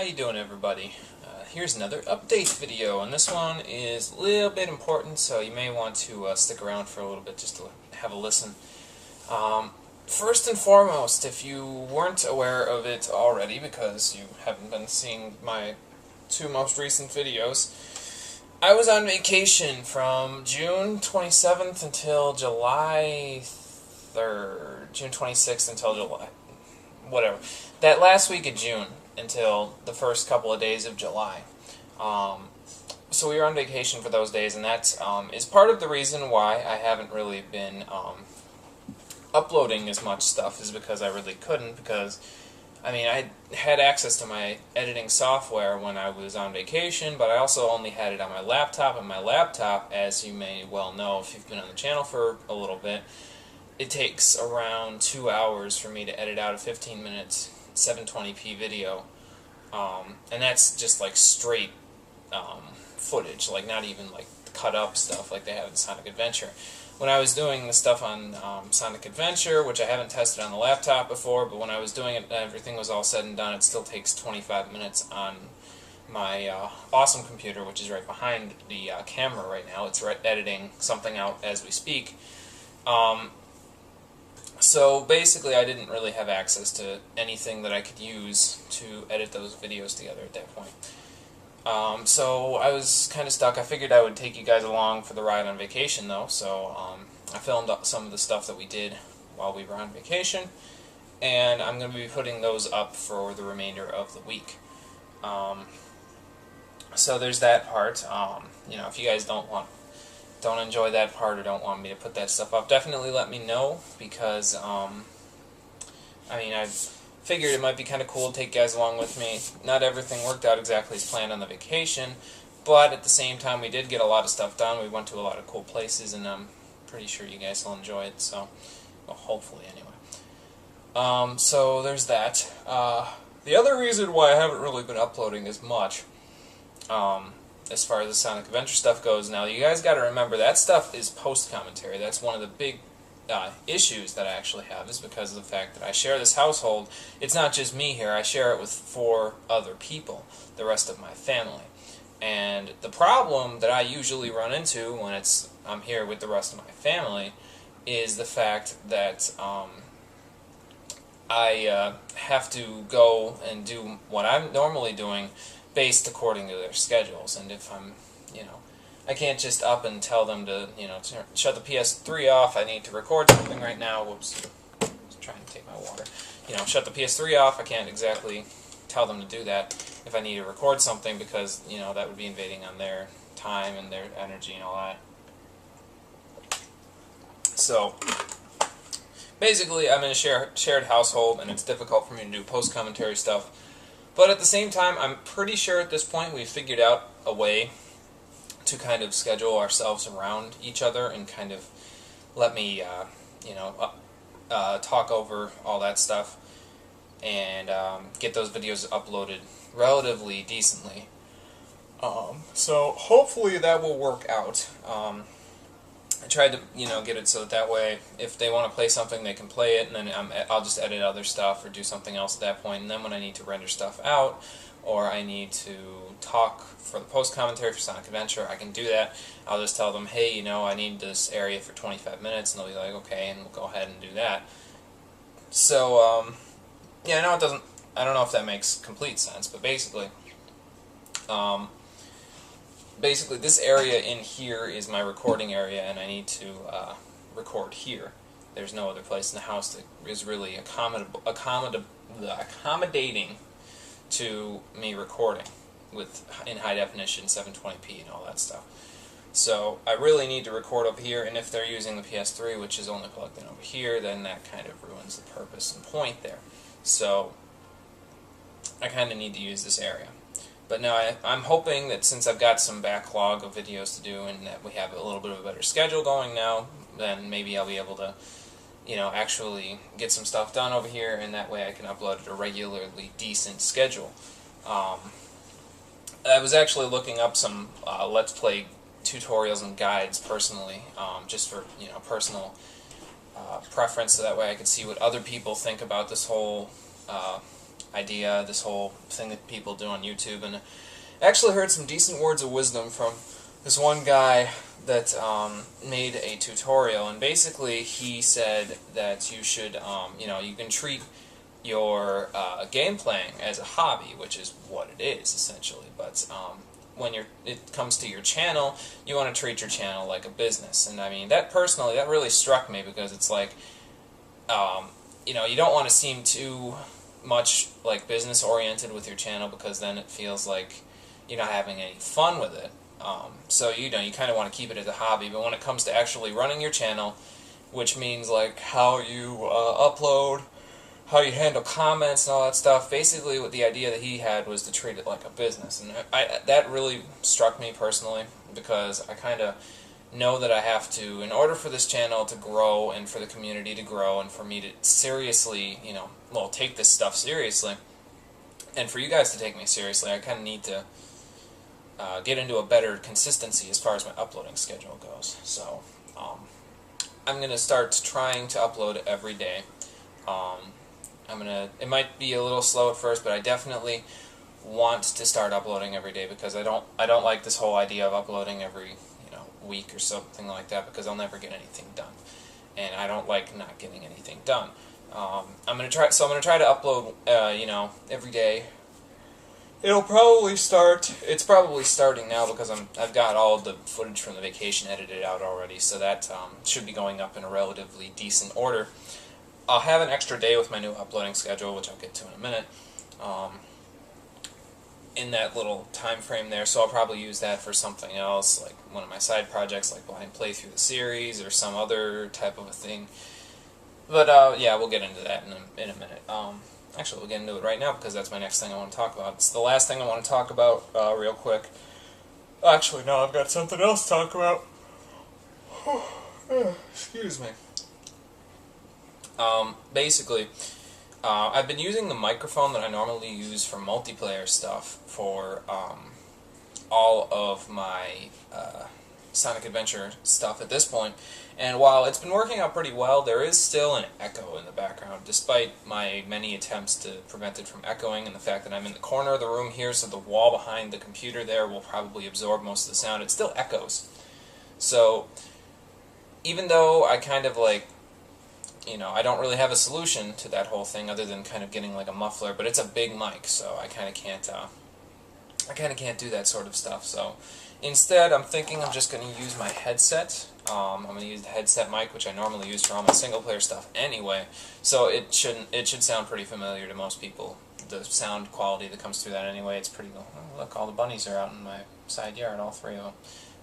you doing, everybody? Here's another update video, and this one is a little bit important, so you may want to stick around for a little bit just to have a listen. First and foremost, if you weren't aware of it already because you haven't been seeing my two most recent videos, I was on vacation from June 27th until July 3rd, June 26th until July, whatever, that last week of June until the first couple of days of July. So we were on vacation for those days, and that is part of the reason why I haven't really been uploading as much stuff, is because I really couldn't, because I mean, I had access to my editing software when I was on vacation, but I also only had it on my laptop, and my laptop, as you may well know if you've been on the channel for a little bit, it takes around 2 hours for me to edit out a 15-minute 720p video, and that's just like straight footage, like not even like cut up stuff like they have in Sonic Adventure. When I was doing the stuff on Sonic Adventure, which I haven't tested on the laptop before, but when I was doing it, everything was all said and done, it still takes 25 minutes on my awesome computer, which is right behind the camera right now. It's editing something out as we speak. So basically I didn't really have access to anything that I could use to edit those videos together at that point. So I was kind of stuck. I figured I would take you guys along for the ride on vacation, though, so I filmed up some of the stuff that we did while we were on vacation, and I'm going to be putting those up for the remainder of the week. So there's that part. You know, if you guys don't enjoy that part or don't want me to put that stuff up, definitely let me know, because I mean, I figured it might be kind of cool to take you guys along with me. Not everything worked out exactly as planned on the vacation, but at the same time we did get a lot of stuff done. We went to a lot of cool places, and I'm pretty sure you guys will enjoy it, so, well, hopefully anyway. So there's that. The other reason why I haven't really been uploading as much, as far as the Sonic Adventure stuff goes, now you guys got to remember that stuff is post-commentary. That's one of the big issues that I actually have, is because of the fact that I share this household. It's not just me here, I share it with 4 other people, the rest of my family. And the problem that I usually run into when I'm here with the rest of my family is the fact that I have to go and do what I'm normally doing based according to their schedules. And if I'm, you know, I can't just up and tell them to, you know, shut the PS3 off. I need to record something right now. Whoops. I was trying to take my water. You know, shut the PS3 off. I can't exactly tell them to do that if I need to record something, because, you know, that would be invading on their time and their energy and all that. So, basically, I'm in a shared household, and it's difficult for me to do post-commentary stuff. But at the same time, I'm pretty sure at this point we've figured out a way to kind of schedule ourselves around each other and kind of let me, you know, talk over all that stuff and get those videos uploaded relatively decently. So hopefully that will work out. I tried to, you know, get it so that way if they want to play something, they can play it, and then I'll just edit other stuff or do something else at that point. And then when I need to render stuff out, or I need to talk for the post-commentary for Sonic Adventure, I can do that. I'll just tell them, hey, you know, I need this area for 25 minutes, and they'll be like, okay, and we'll go ahead and do that. So, yeah, I know it doesn't, I don't know if that makes complete sense, but basically, this area in here is my recording area, and I need to record here. There's no other place in the house that is really accommodating to me recording in high definition 720p and all that stuff. So I really need to record up here, and if they're using the PS3, which is only plugged in over here, then that kind of ruins the purpose and point there. So I kind of need to use this area. But now I'm hoping that since I've got some backlog of videos to do and that we have a little bit of a better schedule going now, then maybe I'll be able to, you know, actually get some stuff done over here, and that way I can upload at a regularly decent schedule. I was actually looking up some Let's Play tutorials and guides personally, just for, you know, personal preference, so that way I could see what other people think about this whole idea, this whole thing that people do on YouTube, and I actually heard some decent words of wisdom from this one guy that made a tutorial, and basically he said that you should, you can treat your game playing as a hobby, which is what it is essentially. But when it comes to your channel, you want to treat your channel like a business. And I mean, that personally, that really struck me, because it's like, you don't want to seem too much like business oriented with your channel, because then it feels like you're not having any fun with it. So you kind of want to keep it as a hobby. But when it comes to actually running your channel, which means like how you upload, how you handle comments and all that stuff, basically what the idea that he had was to treat it like a business. And that really struck me personally, because I kind of know that I have to, in order for this channel to grow and for the community to grow and for me to seriously, take this stuff seriously, and for you guys to take me seriously, I kind of need to get into a better consistency as far as my uploading schedule goes. So I'm going to start trying to upload every day. It might be a little slow at first, but I definitely want to start uploading every day, because I don't like this whole idea of uploading every week or something like that, because I'll never get anything done, and I don't like not getting anything done. I'm gonna try to upload every day. It'll probably start. It's probably starting now, because I've got all the footage from the vacation edited out already, so that should be going up in a relatively decent order. I'll have an extra day with my new uploading schedule, which I'll get to in a minute, in that little time frame there, so I'll probably use that for something else, like one of my side projects, like blind playthrough the series, or some other type of a thing. But yeah, we'll get into that in a minute. Actually, we'll get into it right now, because that's my next thing I want to talk about. It's the last thing I want to talk about real quick. Actually, no, I've got something else to talk about. Excuse me. Basically, I've been using the microphone that I normally use for multiplayer stuff for all of my Sonic Adventure stuff at this point, and while it's been working out pretty well, there is still an echo in the background, despite my many attempts to prevent it from echoing, and the fact that I'm in the corner of the room here, so the wall behind the computer there will probably absorb most of the sound. It still echoes. So even though I kind of like, I don't really have a solution to that whole thing other than kind of getting like a muffler, but it's a big mic, so I kind of can't do that sort of stuff. So instead, I'm thinking I'm just going to use my headset. I'm going to use the headset mic, which I normally use for all my single-player stuff anyway, so it should sound pretty familiar to most people. The sound quality that comes through that anyway, it's pretty cool. Oh, look, all the bunnies are out in my side yard, all three of them.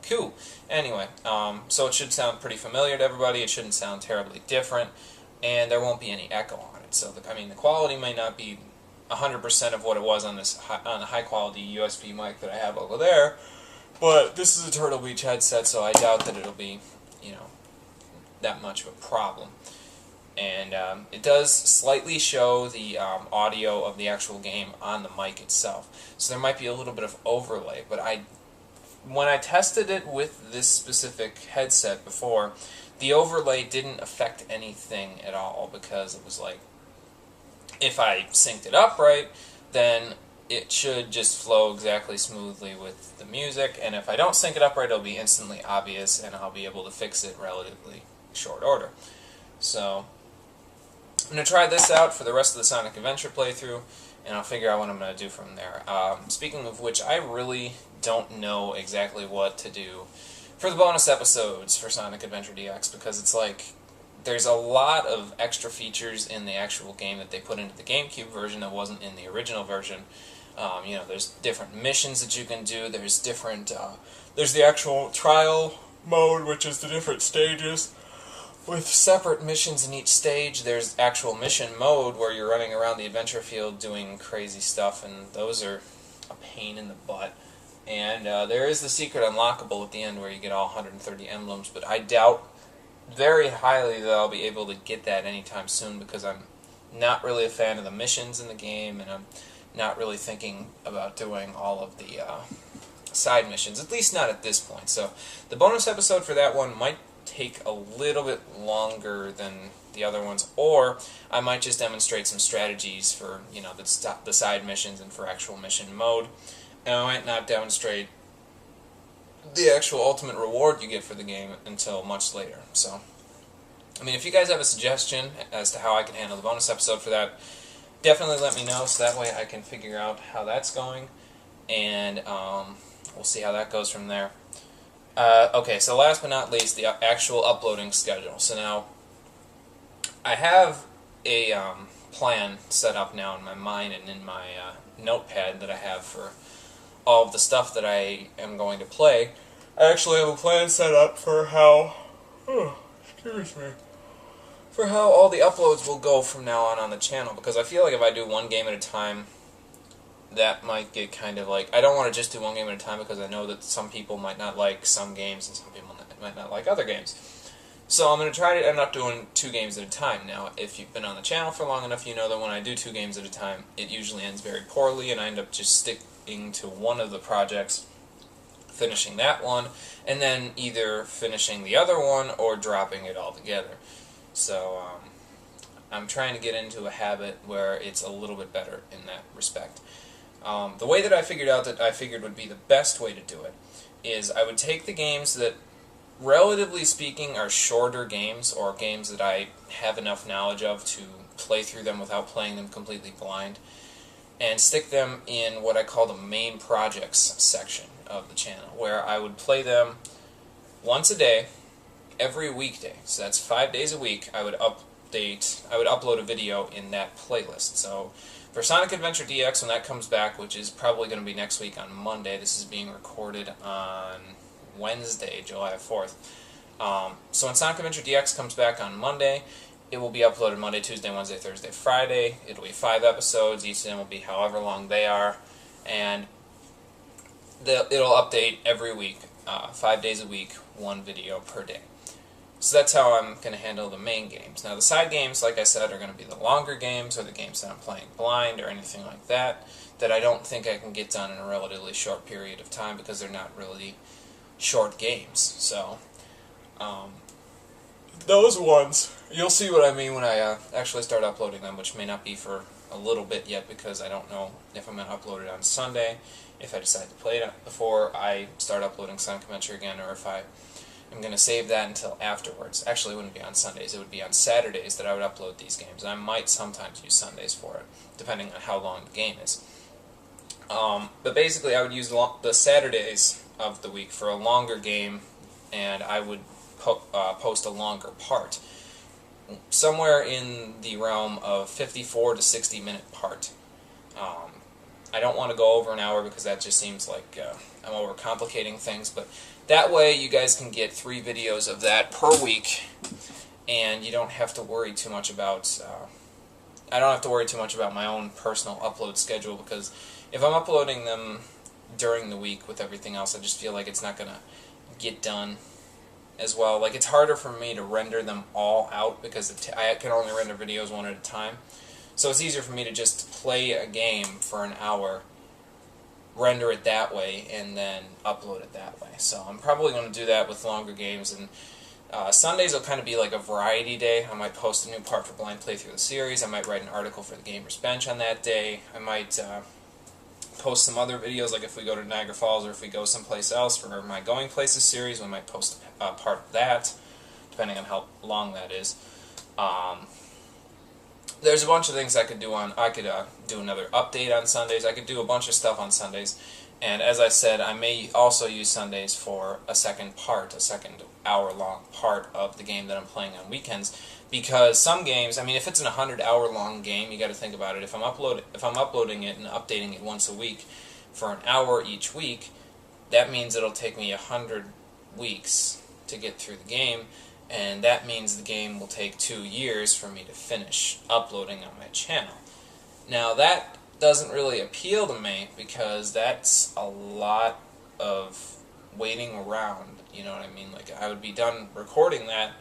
Cool. Anyway, so it should sound pretty familiar to everybody. It shouldn't sound terribly different, and there won't be any echo on it. So, the quality may not be 100% of what it was on the high-quality USB mic that I have over there, but this is a Turtle Beach headset, so I doubt that it'll be, that much of a problem. And it does slightly show the audio of the actual game on the mic itself, so there might be a little bit of overlay, but when I tested it with this specific headset before, the overlay didn't affect anything at all, because it was like, if I synced it up right, then it should just flow exactly smoothly with the music, and if I don't sync it up right, it'll be instantly obvious, and I'll be able to fix it relatively short order. So I'm going to try this out for the rest of the Sonic Adventure playthrough, and I'll figure out what I'm going to do from there. Speaking of which, I really don't know exactly what to do for the bonus episodes for Sonic Adventure DX, because it's like, there's a lot of extra features in the actual game that they put into the GameCube version that wasn't in the original version. There's different missions that you can do, there's different, there's the actual trial mode, which is the different stages, with separate missions in each stage. There's actual mission mode where you're running around the adventure field doing crazy stuff, and those are a pain in the butt. And there is the secret unlockable at the end where you get all 130 emblems, but I doubt very highly that I'll be able to get that anytime soon, because I'm not really a fan of the missions in the game, and I'm not really thinking about doing all of the side missions, at least not at this point. So the bonus episode for that one might take a little bit longer than the other ones, or I might just demonstrate some strategies for, you know, the side missions and for actual mission mode, and I might not demonstrate the actual ultimate reward you get for the game until much later. So, I mean, if you guys have a suggestion as to how I can handle the bonus episode for that, definitely let me know, so that way I can figure out how that's going, and we'll see how that goes from there. Okay, so last but not least, the actual uploading schedule. So now, I have a plan set up now in my mind and in my notepad that I have for all of the stuff that I am going to play. I actually have a plan set up for how, for how all the uploads will go from now on the channel, because I feel like if I do one game at a time, that might get kind of like, I don't want to just do one game at a time because I know that some people might not like some games and some people might not like other games. So I'm going to try to end up doing 2 games at a time. Now, if you've been on the channel for long enough, you know that when I do 2 games at a time, it usually ends very poorly, and I end up just sticking to one of the projects, finishing that one, and then either finishing the other one or dropping it altogether. So I'm trying to get into a habit where it's a little bit better in that respect. The way that I figured would be the best way to do it is I would take the games that, relatively speaking, are shorter games, or games that I have enough knowledge of to play through them without playing them completely blind, and stick them in what I call the main projects section of the channel, where I would play them once a day, every weekday. So that's 5 days a week. I would upload a video in that playlist. So for Sonic Adventure DX, when that comes back, which is probably going to be next week on Monday, this is being recorded on Wednesday, July 4th. So when Sonic Adventure DX comes back on Monday, it will be uploaded Monday, Tuesday, Wednesday, Thursday, Friday. It'll be 5 episodes. Each of them will be however long they are. And it'll update every week, 5 days a week, 1 video per day. So that's how I'm going to handle the main games. Now the side games, like I said, are going to be the longer games, or the games that I'm playing blind, or anything like that, that I don't think I can get done in a relatively short period of time, because they're not really short games. So, those ones, you'll see what I mean when I actually start uploading them, which may not be for a little bit yet, because I don't know if I'm going to upload it on Sunday, if I decide to play it before I start uploading Sonic Adventure again, or if I'm going to save that until afterwards. Actually, it wouldn't be on Sundays. It would be on Saturdays that I would upload these games. And I might sometimes use Sundays for it, depending on how long the game is. But basically, I would use the Saturdays of the week for a longer game, and I would post a longer part. Somewhere in the realm of 54 to 60 minute part. I don't want to go over an hour, because that just seems like I'm overcomplicating things, but that way you guys can get 3 videos of that per week, and you don't have to worry too much about, I don't have to worry too much about my own personal upload schedule, because if I'm uploading them during the week with everything else, I just feel like it's not going to get done as well. Like, it's harder for me to render them all out, because I can only render videos 1 at a time. So it's easier for me to just play a game for an hour, render it that way, and then upload it that way. So I'm probably going to do that with longer games, and Sundays will kind of be like a variety day. I might post a new part for Blind Playthrough the series. I might write an article for the Gamer's Bench on that day. I might post some other videos, like if we go to Niagara Falls or if we go someplace else for my Going Places series, we might post part of that, depending on how long that is. There's a bunch of things I could do I could do another update on Sundays. I could do a bunch of stuff on Sundays. And as I said, I may also use Sundays for a second hour-long part of the game that I'm playing on weekends. Because some games, I mean, if it's an 100-hour-long game, you got to think about it. If I'm uploading it and updating it once a week for an hour each week, that means it'll take me 100 weeks to get through the game. And that means the game will take 2 years for me to finish uploading on my channel. Now that doesn't really appeal to me, because that's a lot of waiting around, you know what I mean? Like, I would be done recording that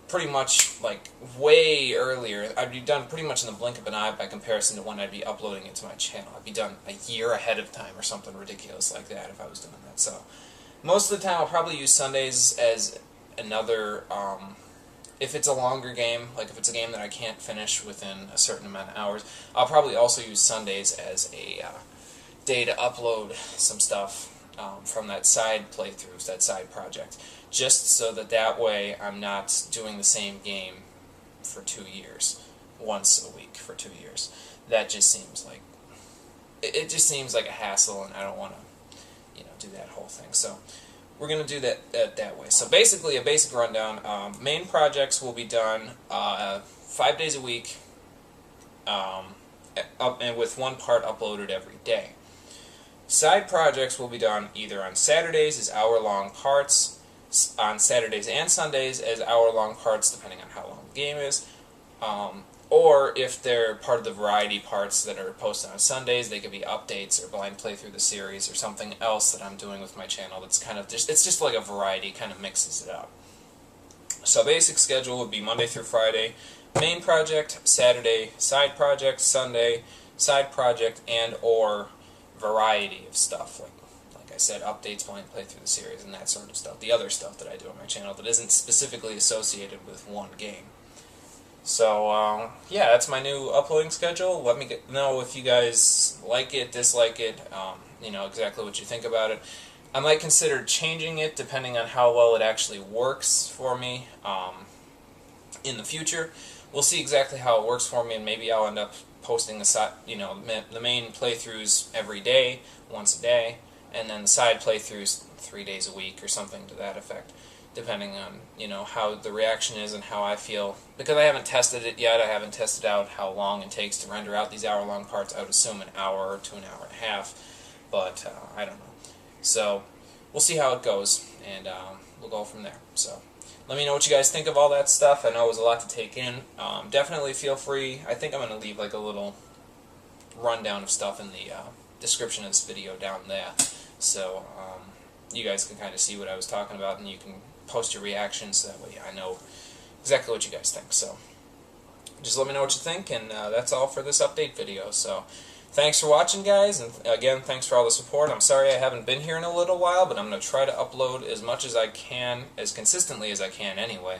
pretty much, like, way earlier. I'd be done pretty much in the blink of an eye by comparison to when I'd be uploading it to my channel. I'd be done a year ahead of time or something ridiculous like that if I was doing that. So most of the time I'll probably use Sundays as another if it's a longer game, like if it's a game that I can't finish within a certain amount of hours, I'll probably also use Sundays as a day to upload some stuff from that side playthroughs, that side project, just so that way I'm not doing the same game for 2 years, once a week for 2 years. That just seems like, it just seems like a hassle, and I don't want to, do that whole thing. So we're going to do that way. So basically, a basic rundown. Main projects will be done 5 days a week, and with one part uploaded every day. Side projects will be done either on Saturdays as hour-long parts, on Saturdays and Sundays as hour-long parts, depending on how long the game is, or if they're part of the variety parts that are posted on Sundays, they could be updates or blind playthrough the series or something else that I'm doing with my channel that's kind of just, it's just like a variety, kind of mixes it up. So basic schedule would be Monday through Friday, main project, Saturday, side project, Sunday, side project, and or variety of stuff, like I said, updates, blind playthrough the series, and that sort of stuff. The other stuff that I do on my channel that isn't specifically associated with one game. So, yeah, that's my new uploading schedule. Let me know if you guys like it, dislike it, exactly what you think about it. I might consider changing it depending on how well it actually works for me in the future. We'll see exactly how it works for me, and maybe I'll end up posting the main playthroughs every day, once a day, and then the side playthroughs 3 days a week or something to that effect, depending on how the reaction is and how I feel. Because I haven't tested it yet, I haven't tested out how long it takes to render out these hour-long parts. I would assume an hour to an hour and a half, but I don't know. So we'll see how it goes, and we'll go from there. So let me know what you guys think of all that stuff. I know it was a lot to take in. Definitely feel free. I think I'm going to leave like a little rundown of stuff in the description of this video down there, so you guys can kind of see what I was talking about, and you can post your reactions so that way I know exactly what you guys think. So just let me know what you think, and that's all for this update video. So thanks for watching, guys, and again, thanks for all the support. I'm sorry I haven't been here in a little while, but I'm going to try to upload as much as I can, as consistently as I can anyway,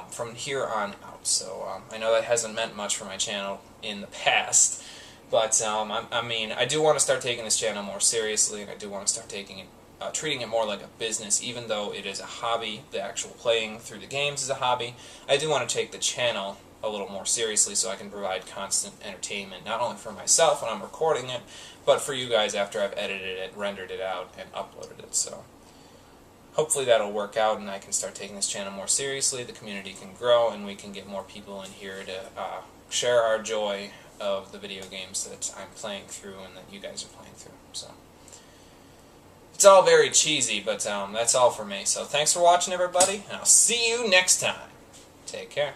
from here on out. So I know that hasn't meant much for my channel in the past, but I do want to start taking this channel more seriously, and I do want to start treating it more like a business. Even though it is a hobby, the actual playing through the games is a hobby, I do want to take the channel a little more seriously so I can provide constant entertainment, not only for myself when I'm recording it, but for you guys after I've edited it, rendered it out, and uploaded it. So hopefully that'll work out, and I can start taking this channel more seriously, the community can grow, and we can get more people in here to share our joy of the video games that I'm playing through and that you guys are playing through. So it's all very cheesy, but that's all for me. So thanks for watching, everybody, and I'll see you next time. Take care.